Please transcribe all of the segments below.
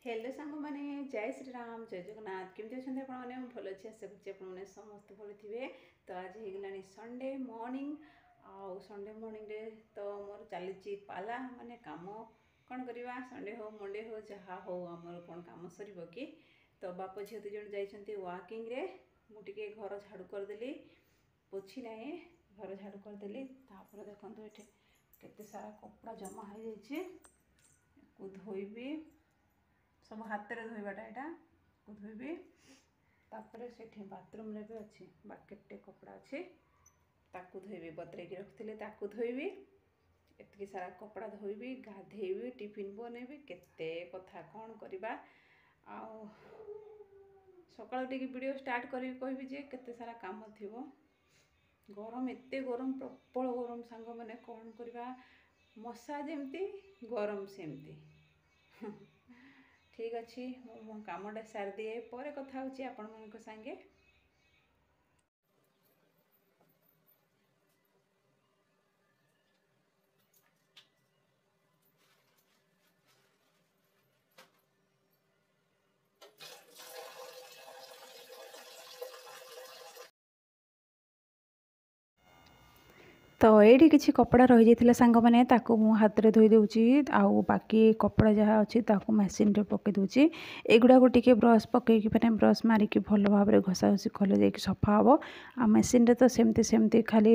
Hello सांग मैंने जय श्री राम जय जगन्नाथ केमती अच्छा आपने भल अच्छे आशा कर समस्त भल थे। तो आज होगा संडे मॉर्निंग आउ संडे मॉर्निंग रे तो मोर चली पाला माने काम कौन करवा संडे हो मंडे हो जहाँ हो आमर कौन कम सर कि तो बाप झील दु जन जाइए वाकिंग रे मुझे घर झाड़ू करदेली पोछी ना घर झाड़ू करदेली देखो ये केते सारा कपड़ा जमा हो जाए धोबी सब हाथ में धोबाटा यहाँ को धोबी तापर से बाथरूम भी अच्छी बाकेटे कपड़ा अच्छे ताकू धोबी बतरे रखी ताकू धोबी एत सारा कपड़ा धोबी गाधेबी टिफिन बनैबी केते कथा कौन करवा सका वीडियो स्टार्ट करी कहबी जे केते सारा काम थी गरम एते गरम प्रबल गरम सांग मैंने कौन करवा मशा जमती गरम सेमती ठीक अच्छे मो कामटा सारी दिए पर कथा होची आपण मन संगे। तो ये किसी कपड़ा रही जाता सांग मैंने हाथ में धोई दूची आउ बाकी कपड़ा जहाँ अच्छी मेसीन रे पकई दूची एगुड़ा को टिके ब्रश पकईकि मैंने ब्रश मारिकी भल भाव में घसा घसी कले जाकि सफा हम आ मेसीन रे तो सेमती सेमती खाली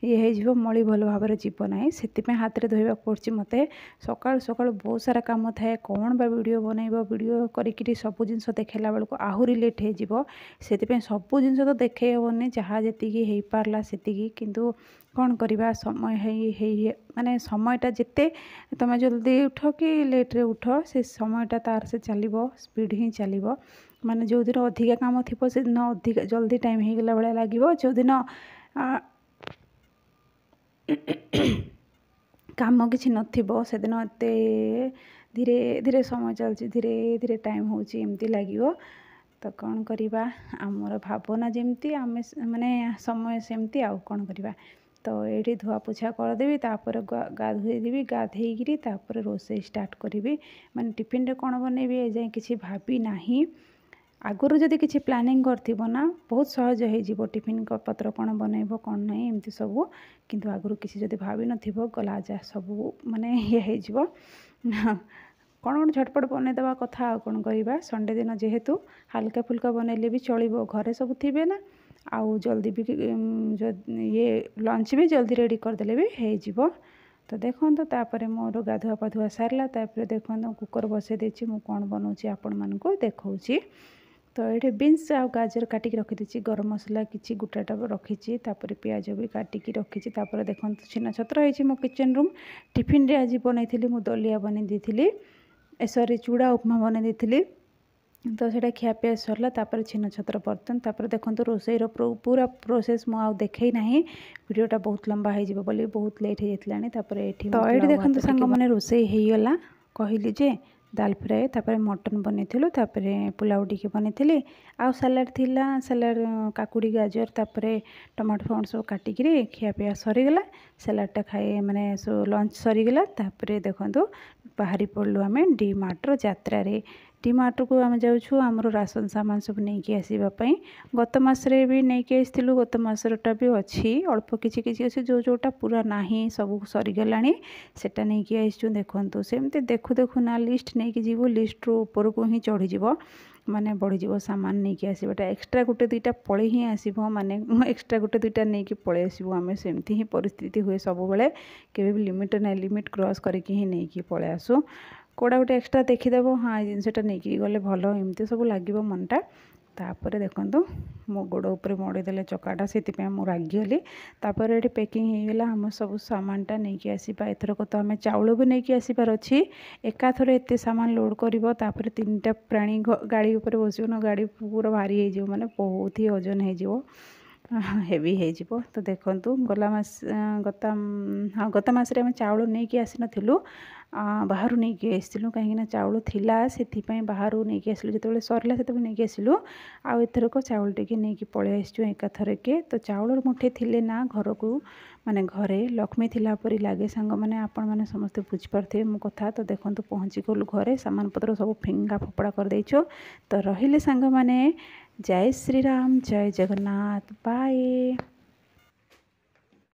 ये हो मली भल भाव में जीव ना से हाथ में धोवा पड़ी मत सका सका बहुत सारा कम थाए कौन बा वीडियो बनइब वीडियो करी सब जिन देखला बेलू आहरी लेट हो सब जिन तो देखे हेनी जहाँ जी हो पार्ला से किंतु कौन करवा समय माने समयटा जिते तुम जल्दी उठ कि लेट्रे उठ से समयटा तार से चलो स्पीड ही चलो माने जो दिन अधिका काम थी से दिन अधिक जल्दी टाइम हो गला भाया लगे जो दिन काम किसी नथिबो से दिन एत धीरे धीरे समय चलती धीरे धीरे टाइम होमती लगे तो कौन करवा आमर भावना जमती आम माने समय सेमती आउ कौन करवा तो ये धुआ पोछा करदेवी तापर गाधोदेवी गाधेकरी तापर रोसे स्टार्ट करी माने टिफिन रे कौन बनैबी ए जाए किसी भाभी ना आगुरी जदि किसी प्लानिंग करथिबो ना बहुत सहज हो टिफिन पत्र कौन बनइब कौन नहीं एमती सब किंतु आगुरी किसी जदि भाभी नथिबो गला जा सब माने ये हो कौन कौन झटपट बनईदेवा कथा कौन करवा संडे दिन जेहेतु हल्का फुल्का बनइले भी चलो घरे सब थे ना आउ जल्दी भी ये लंच भी जल्दी रेडी करदेले भी हो तो देखो तापर मोर गाधुआ पाधुआ सारा तापर देखो कुकर बसई देछि मु कौन बनाऊँगी आपण मानक देखौछि तो ये बीन्स आ गाजर काटिकी रखी गरम मसला किसी गोटाटा रखी तापर पियाज भी काटिकी रखी तापर देखो छीना छत्र हो मो किचन रूम टिफिन रे आज बनई मु दलिया बनई देथिली सॉरी चूड़ा उपमा बनई देथिली तो सीटा खियापिया सरला तापर छीन छत्र बर्तन तापर देखो रोसईर पूरा प्रोसेस मुझे देखे ना वीडियोटा बहुत लंबा हो बहुत लेट हो जाता तापर ये तो ये देखो सांग मैंने रोसई होगला कहली जे दाल फ्राए तापर मटन बनई तापर पुलाव टी बनई आउ सालाड थिला सालाड काकुड़ी गाजर तापर टमाटो फमाटो सब काटिकी खियापिया सरीगला सालाडटा खाए माने लंच सरीगला तापर देखो बाहरी पड़लु आम डी मार्टर यात्रा डी मार्ट को आम जाऊँ आमर राशन सामान सब नहीं आसवाई गत मसरे भी नहीं आसलु गत मसरटा भी अच्छी अल्प किसी किसी अच्छी जो जोटा पूरा ना सब सरीगला सेटा नहीं आसचु देखु सेमती देखु देखु ना लिस्ट नहीं जीवु लिस्ट रू ऊपर को ही चढ़ीज माने बढ़ीज सामान नहीं आसवाटा एक्सट्रा गोटे दुईटा पलि ही आसो माने एक्सट्रा गोटे दुईटा नहीं पलि आसबू आम सेमती ही परिस्थिति हुए सब बेले केवे भी लिमिट ना लिमिट क्रॉस करके ही नहीं पलि आसू कौड़ा गोटे एक्सट्रा देखीदेव हाँ ये जिनटा नहीं गले भल एमती सब लगे मनटा तापर देखो मो गोड़ उपर मड़ीदे चकाटा से रागिगली तापर ये पैकिंग होगा आम सब सामानटा नहीं आसवा एथरक तो आम चाउल भी नहीं आसबार अच्छी एकाथर एत सामान लोड कर तीन प्राणी गाड़ी उपर बस गाड़ी पूरा भारी हो माने बहुत ही ओजन हो ହେଭି ହେଇଯିବ। ତ ଦେଖନ୍ତୁ ଗତ ମାସରେ ଆମେ ଚାଉଳ ନେଇକି ଆସିନଥିଲୁ, ବାହାରୁ ନେଇକି ଆସିଥିଲୁ କାହିଁକିନା ଚାଉଳ ଥିଲା ସେଥିପାଇଁ ବାହାରୁ ନେଇକି ଆସିଲୁ। ଯେତେବେଳେ ସରିଲା ସେତେବେଳେ ନେଇକି ଆସିଲୁ, ଆଉ ଏଥରକ ଚାଉଳ ଟିକେ ନେଇକି ପଳେଇ ଆସିଛୁ ଏକାଥରକେ। ତ ଚାଉଳର ମୁଠେ ଥିଲେ ନା ଘରକୁ ମାନେ ଘରେ ଲକ୍ଷ୍ମୀ ଥିଲା ପରି ଲାଗେ ସାଙ୍ଗମାନେ। ଆପଣମାନେ ସମସ୍ତେ ବୁଝିପାରୁଥିବେ ମୋ କଥା। ତ ଦେଖନ୍ତୁ ପହଞ୍ଚି ଗଲୁ ଘରେ, ସାମାନ ପତ୍ର ସବୁ ଫିଙ୍ଗା ଫୋପଡ଼ା କରିଦେଇଛୁ। ତ ରହିଲେ ସାଙ୍ଗମାନେ, ଜୟ ଶ୍ରୀରାମ, ଜୟ ଜଗନ୍ନାଥ, ବାଏ।